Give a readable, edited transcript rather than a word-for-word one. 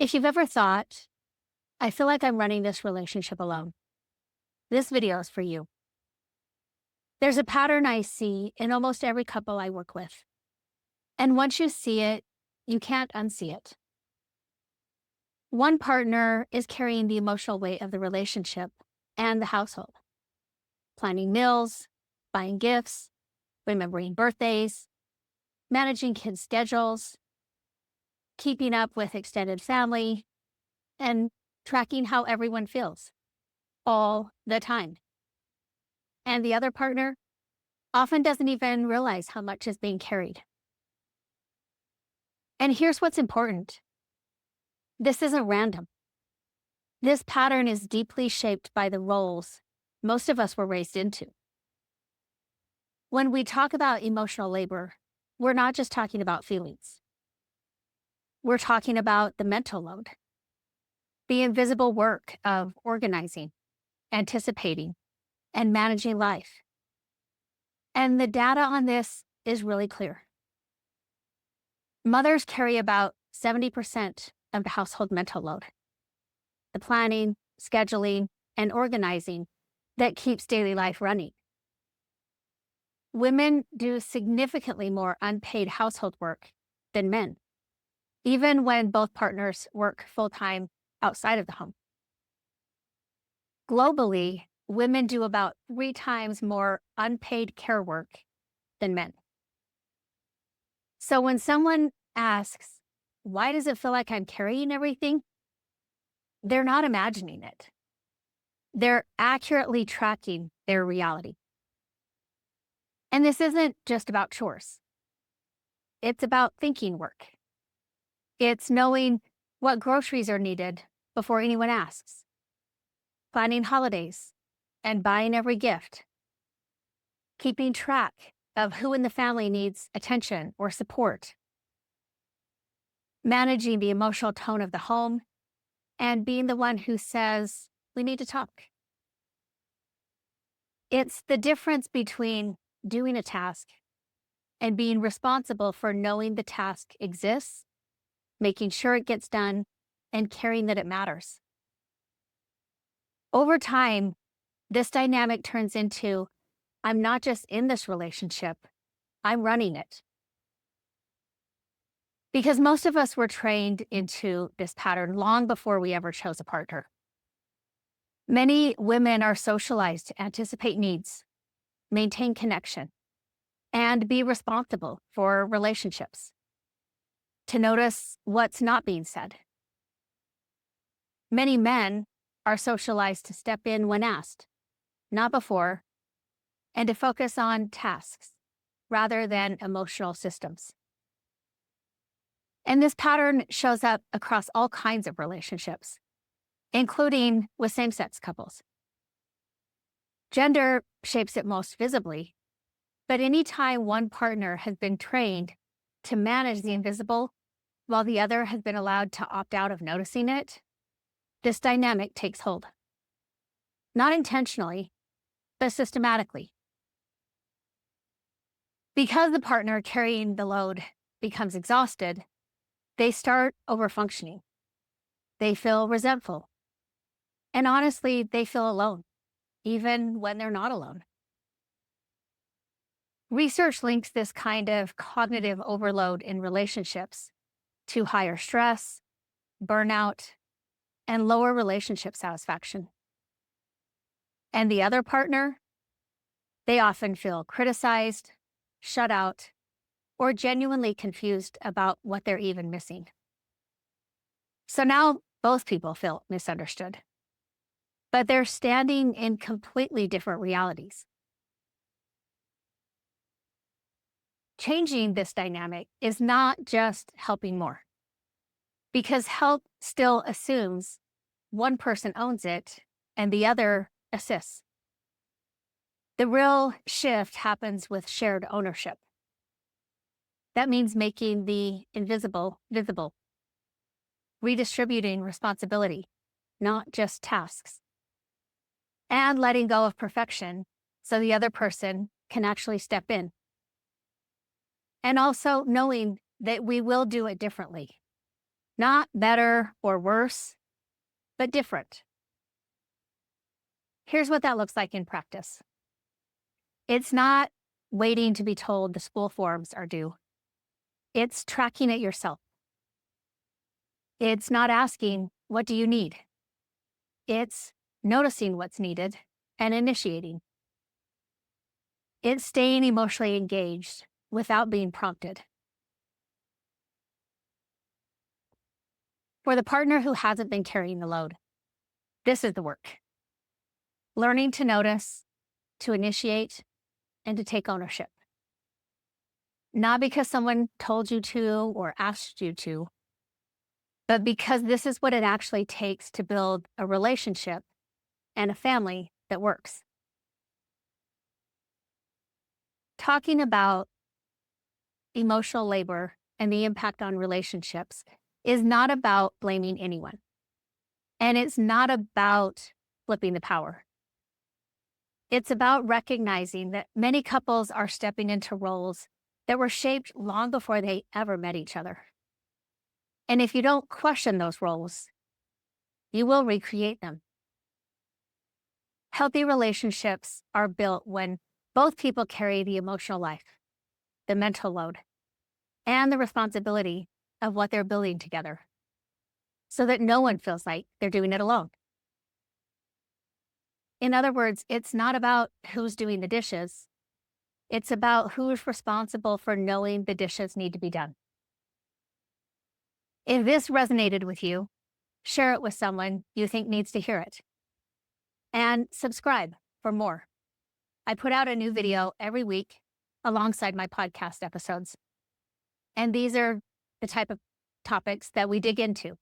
If you've ever thought, I feel like I'm running this relationship alone, this video is for you. There's a pattern I see in almost every couple I work with. And once you see it, you can't unsee it. One partner is carrying the emotional weight of the relationship and the household, planning meals, buying gifts, remembering birthdays, managing kids' schedules, keeping up with extended family, and tracking how everyone feels all the time. And the other partner often doesn't even realize how much is being carried. And here's what's important. This isn't random. This pattern is deeply shaped by the roles most of us were raised into. When we talk about emotional labor, we're not just talking about feelings. We're talking about the mental load, the invisible work of organizing, anticipating, and managing life. And the data on this is really clear. Mothers carry about 70% of the household mental load, the planning, scheduling, and organizing that keeps daily life running. Women do significantly more unpaid household work than men, even when both partners work full-time outside of the home. Globally, women do about 3 times more unpaid care work than men. So when someone asks, why does it feel like I'm carrying everything? They're not imagining it. They're accurately tracking their reality. And this isn't just about chores. It's about thinking work. It's knowing what groceries are needed before anyone asks, planning holidays and buying every gift, keeping track of who in the family needs attention or support, managing the emotional tone of the home, and being the one who says, we need to talk. It's the difference between doing a task and being responsible for knowing the task exists, making sure it gets done, and caring that it matters. Over time, this dynamic turns into, I'm not just in this relationship, I'm running it. Because most of us were trained into this pattern long before we ever chose a partner. Many women are socialized to anticipate needs, maintain connection, and be responsible for relationships, to notice what's not being said. Many men are socialized to step in when asked, not before, and to focus on tasks rather than emotional systems. And this pattern shows up across all kinds of relationships, including with same-sex couples. Gender shapes it most visibly, but anytime one partner has been trained to manage the invisible while the other has been allowed to opt out of noticing it, this dynamic takes hold. Not intentionally, but systematically. Because the partner carrying the load becomes exhausted, they start overfunctioning. They feel resentful. And honestly, they feel alone, even when they're not alone. Research links this kind of cognitive overload in relationships to higher stress, burnout, and lower relationship satisfaction. And the other partner, they often feel criticized, shut out, or genuinely confused about what they're even missing. So now both people feel misunderstood, but they're standing in completely different realities. Changing this dynamic is not just helping more, because help still assumes one person owns it and the other assists. The real shift happens with shared ownership. That means making the invisible visible, redistributing responsibility, not just tasks, and letting go of perfection so the other person can actually step in. And also knowing that we will do it differently. Not better or worse, but different. Here's what that looks like in practice. It's not waiting to be told the school forms are due. It's tracking it yourself. It's not asking, what do you need? It's noticing what's needed and initiating. It's staying emotionally engaged without being prompted. For the partner who hasn't been carrying the load, this is the work. Learning to notice, to initiate, and to take ownership. Not because someone told you to or asked you to, but because this is what it actually takes to build a relationship and a family that works. Talking about emotional labor and the impact on relationships is not about blaming anyone. And it's not about flipping the power. It's about recognizing that many couples are stepping into roles that were shaped long before they ever met each other. And if you don't question those roles, you will recreate them. Healthy relationships are built when both people carry the emotional life, the mental load, and the responsibility of what they're building together, so that no one feels like they're doing it alone. In other words, it's not about who's doing the dishes. It's about who's responsible for knowing the dishes need to be done. If this resonated with you, share it with someone you think needs to hear it. And subscribe for more. I put out a new video every week alongside my podcast episodes. And these are the type of topics that we dig into.